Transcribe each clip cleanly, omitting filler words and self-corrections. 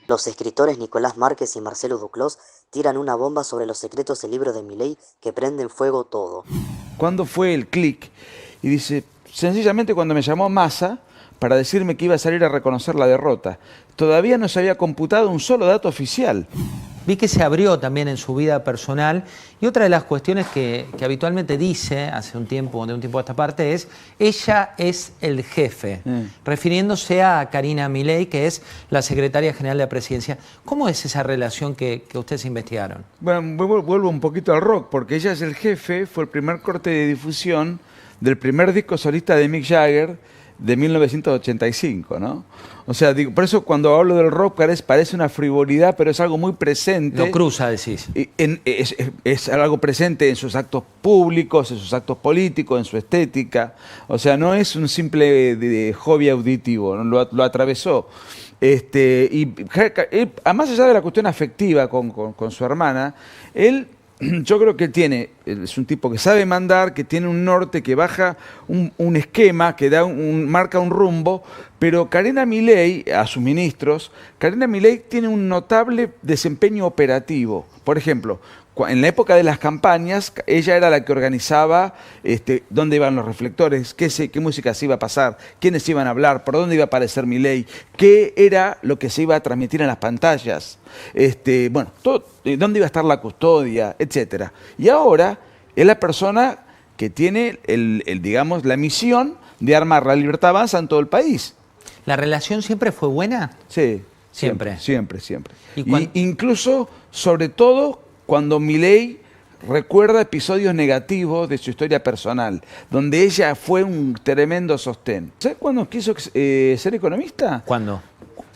Los escritores Nicolás Márquez y Marcelo Duclos tiran una bomba sobre los secretos del libro de Milei que prenden fuego todo. ¿Cuándo fue el clic? Y dice, sencillamente cuando me llamó Massa para decirme que iba a salir a reconocer la derrota. Todavía no se había computado un solo dato oficial. Vi que se abrió también en su vida personal y otra de las cuestiones que habitualmente dice hace un tiempo, de un tiempo a esta parte, es ella es el jefe, refiriéndose a Karina Milei, que es la secretaria general de la presidencia. ¿Cómo es esa relación que ustedes investigaron? Bueno, vuelvo un poquito al rock, porque ella es el jefe, fue el primer corte de difusión del primer disco solista de Mick Jagger de 1985, ¿no? O sea, digo, por eso cuando hablo del rock parece una frivolidad, pero es algo muy presente. Lo cruza, decís. Es algo presente en sus actos públicos, en sus actos políticos, en su estética. O sea, no es un simple hobby auditivo, ¿no? Lo atravesó. Más allá de la cuestión afectiva con su hermana, yo creo que él es un tipo que sabe mandar, que tiene un norte, que baja un esquema, que marca un rumbo, pero Karina Milei, a sus ministros, Karina Milei tiene un notable desempeño operativo. Por ejemplo, en la época de las campañas, ella era la que organizaba dónde iban los reflectores, qué música se iba a pasar, quiénes iban a hablar, por dónde iba a aparecer Milei, qué era lo que se iba a transmitir en las pantallas, dónde iba a estar la custodia, etc. Y ahora es la persona que tiene digamos, la misión de armar la libertad avanza en todo el país. ¿La relación siempre fue buena? Sí, siempre. Incluso, sobre todo, cuando Milei recuerda episodios negativos de su historia personal, donde ella fue un tremendo sostén. ¿Sabes cuándo quiso ser economista? ¿Cuándo?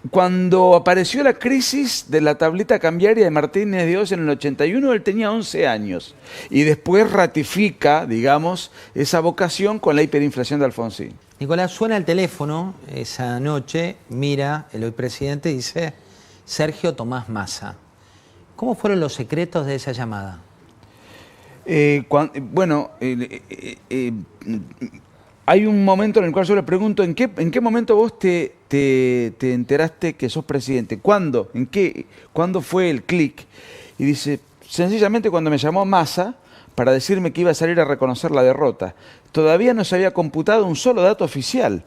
Cuando apareció la crisis de la tablita cambiaria de Martínez de Oz en el 81, él tenía 11 años. Y después ratifica, digamos, esa vocación con la hiperinflación de Alfonsín. Nicolás, suena el teléfono esa noche, mira el hoy presidente y dice, Sergio Tomás Massa. ¿Cómo fueron los secretos de esa llamada? Hay un momento en el cual yo le pregunto, ¿en qué momento vos te enteraste que sos presidente? ¿Cuándo? ¿Cuándo fue el clic? Y dice, sencillamente cuando me llamó Massa para decirme que iba a salir a reconocer la derrota. Todavía no se había computado un solo dato oficial.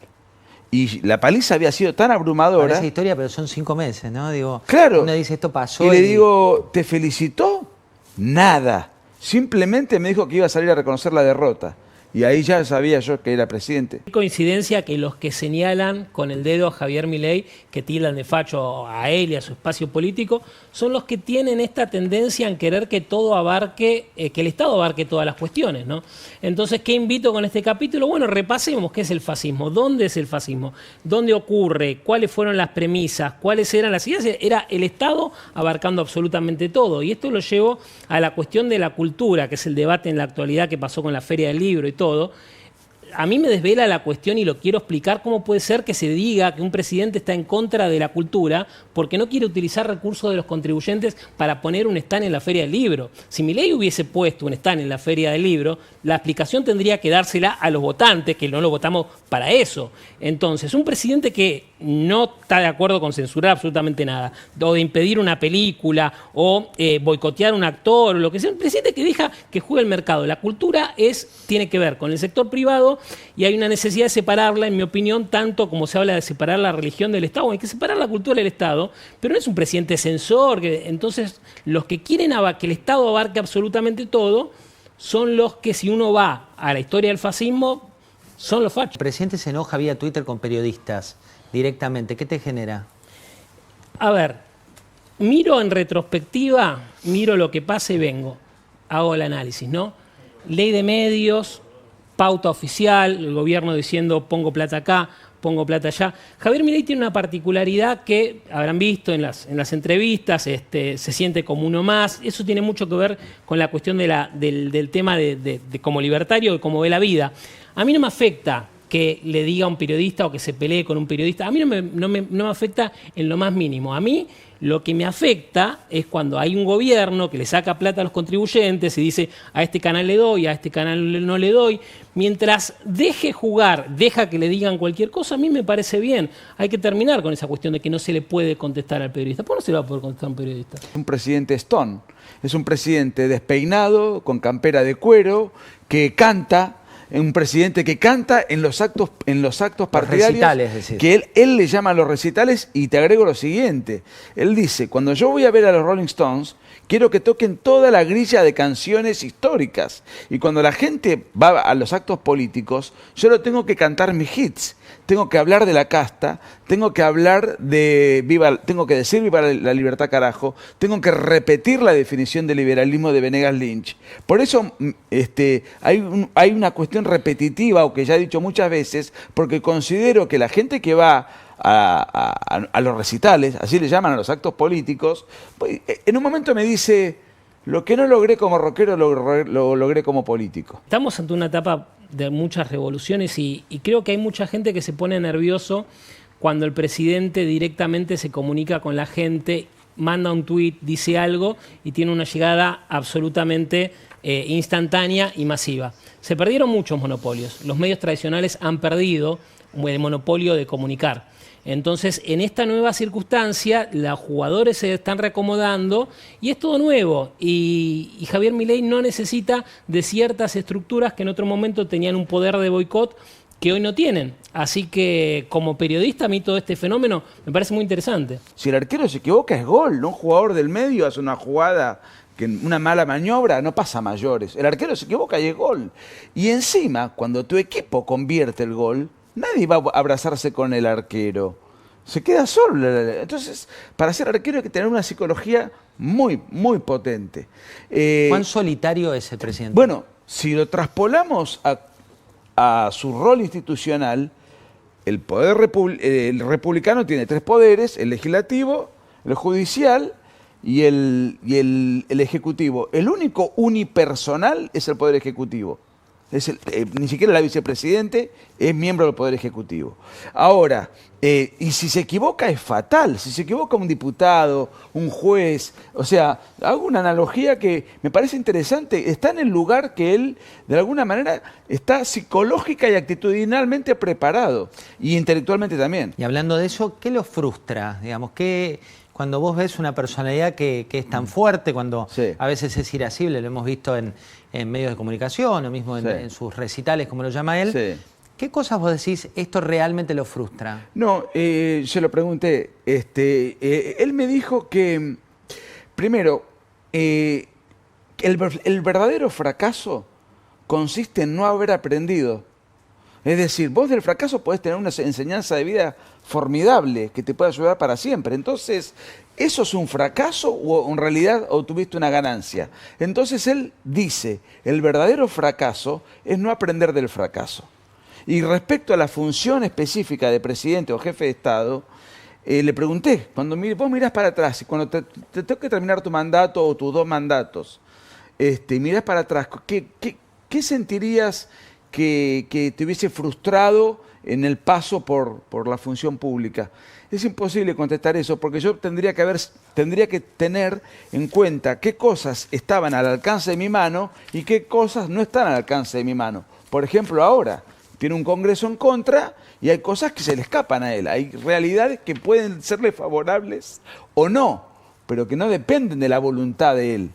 Y la paliza había sido tan abrumadora. Parece historia, pero son 5 meses, ¿no? Digo, claro. Uno dice, esto pasó. Y le digo, ¿te felicitó? Nada. Simplemente me dijo que iba a salir a reconocer la derrota. Y ahí ya sabía yo que era presidente. Coincidencia que los que señalan con el dedo a Javier Milei, que tildan de facho a él y a su espacio político, son los que tienen esta tendencia en querer que todo abarque, que el Estado abarque todas las cuestiones, ¿no? Entonces, ¿qué invito con este capítulo? Bueno, repasemos qué es el fascismo, dónde es el fascismo, dónde ocurre, cuáles fueron las premisas, cuáles eran las ideas. Era el Estado abarcando absolutamente todo. Y esto lo llevo a la cuestión de la cultura, que es el debate en la actualidad que pasó con la Feria del Libro y todo. A mí me desvela la cuestión y lo quiero explicar cómo puede ser que se diga que un presidente está en contra de la cultura porque no quiere utilizar recursos de los contribuyentes para poner un stand en la Feria del Libro. Si Milei hubiese puesto un stand en la Feria del Libro, la explicación tendría que dársela a los votantes, que no lo votamos para eso. Entonces, un presidente que no está de acuerdo con censurar absolutamente nada, o de impedir una película, o boicotear un actor, o lo que sea, un presidente que deja que juegue el mercado. La cultura tiene que ver con el sector privado y hay una necesidad de separarla, en mi opinión, tanto como se habla de separar la religión del Estado. Hay que separar la cultura del Estado, pero no es un presidente censor. Entonces, los que quieren que el Estado abarque absolutamente todo son los que, si uno va a la historia del fascismo, son los fachos. El presidente se enoja vía Twitter con periodistas directamente. ¿Qué te genera? A ver, miro en retrospectiva, miro lo que pasa y vengo. Hago el análisis, ¿no? Ley de medios, pauta oficial, el gobierno diciendo pongo plata acá, pongo plata allá. Javier Milei tiene una particularidad que habrán visto en las entrevistas, se siente como uno más. Eso tiene mucho que ver con la cuestión del tema de como libertario, de cómo ve la vida. A mí no me afecta que le diga a un periodista o que se pelee con un periodista. A mí no me afecta en lo más mínimo. A mí lo que me afecta es cuando hay un gobierno que le saca plata a los contribuyentes y dice a este canal le doy, a este canal no le doy. Mientras deje jugar, deja que le digan cualquier cosa, a mí me parece bien. Hay que terminar con esa cuestión de que no se le puede contestar al periodista. ¿Por qué no se le va a poder contestar a un periodista? Un presidente Stone, es un presidente despeinado, con campera de cuero, que canta. Un presidente que canta en los actos partidarios, recitales, es decir. que él le llama a los recitales, y te agrego lo siguiente. Él dice, cuando yo voy a ver a los Rolling Stones, quiero que toquen toda la grilla de canciones históricas. Y cuando la gente va a los actos políticos, yo no tengo que cantar mis hits. Tengo que hablar de la casta, tengo que hablar tengo que decir viva la libertad carajo, tengo que repetir la definición de liberalismo de Venegas Lynch. Por eso hay una cuestión repetitiva, o que ya he dicho muchas veces, porque considero que la gente que va a los recitales, así le llaman a los actos políticos, pues, en un momento me dice, lo que no logré como rockero lo logré como político. Estamos ante una etapa de muchas revoluciones y creo que hay mucha gente que se pone nervioso cuando el presidente directamente se comunica con la gente, manda un tuit, dice algo y tiene una llegada absolutamente instantánea y masiva. Se perdieron muchos monopolios. Los medios tradicionales han perdido el monopolio de comunicar. Entonces, en esta nueva circunstancia, los jugadores se están reacomodando y es todo nuevo. Y Javier Milei no necesita de ciertas estructuras que en otro momento tenían un poder de boicot que hoy no tienen. Así que, como periodista, a mí todo este fenómeno me parece muy interesante. Si el arquero se equivoca, es gol, ¿no? Un jugador del medio hace una jugada, una mala maniobra, no pasa a mayores. El arquero se equivoca y es gol. Y encima, cuando tu equipo convierte el gol, nadie va a abrazarse con el arquero. Se queda solo. Entonces, para ser arquero hay que tener una psicología muy, muy potente. ¿Cuán solitario es el presidente? Bueno, si lo traspolamos a su rol institucional, el poder el republicano tiene tres poderes: el legislativo, el judicial y el ejecutivo. El único unipersonal es el poder ejecutivo. Ni siquiera la vicepresidente es miembro del Poder Ejecutivo. Ahora, y si se equivoca es fatal. Si se equivoca un diputado, un juez, o sea, hago una analogía que me parece interesante. Está en el lugar que él, de alguna manera, está psicológica y actitudinalmente preparado, y intelectualmente también. Y hablando de eso, ¿qué lo frustra? Digamos, cuando vos ves una personalidad que es tan fuerte, cuando Sí. a veces es irascible, lo hemos visto en medios de comunicación o mismo Sí. en sus recitales, como lo llama él, Sí. ¿qué cosas vos decís, esto realmente lo frustra? No, yo lo pregunté. Él me dijo que, primero, el verdadero fracaso consiste en no haber aprendido. Es decir, vos del fracaso podés tener una enseñanza de vida formidable que te puede ayudar para siempre. Entonces, ¿eso es un fracaso o en realidad obtuviste una ganancia? Entonces él dice, el verdadero fracaso es no aprender del fracaso. Y respecto a la función específica de presidente o jefe de Estado, le pregunté, cuando vos mirás para atrás, y cuando te tengo que terminar tu mandato o tus 2 mandatos, mirás para atrás, ¿qué sentirías que te hubiese frustrado en el paso por la función pública? Es imposible contestar eso, porque yo tendría que tener en cuenta qué cosas estaban al alcance de mi mano y qué cosas no están al alcance de mi mano. Por ejemplo, ahora tiene un Congreso en contra y hay cosas que se le escapan a él. Hay realidades que pueden serle favorables o no, pero que no dependen de la voluntad de él.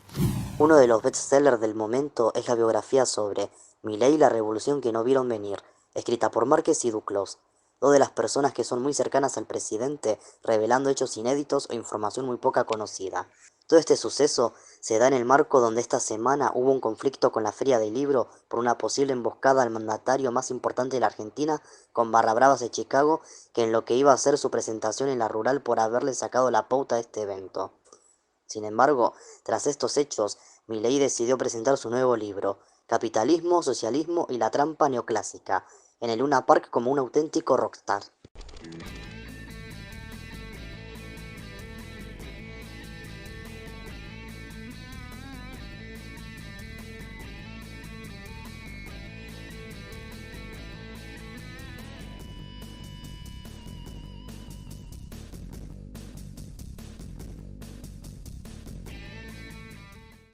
Uno de los bestsellers del momento es la biografía sobre Milei y la revolución que no vieron venir, escrita por Márquez y Duclos, dos de las personas que son muy cercanas al presidente, revelando hechos inéditos o información muy poca conocida. Todo este suceso se da en el marco donde esta semana hubo un conflicto con la Feria del Libro por una posible emboscada al mandatario más importante de la Argentina con Barra Bravas de Chicago, que en lo que iba a ser su presentación en la Rural por haberle sacado la pauta de este evento. Sin embargo, tras estos hechos, Milei decidió presentar su nuevo libro, Capitalismo, Socialismo y la Trampa Neoclásica, en el Luna Park como un auténtico rockstar.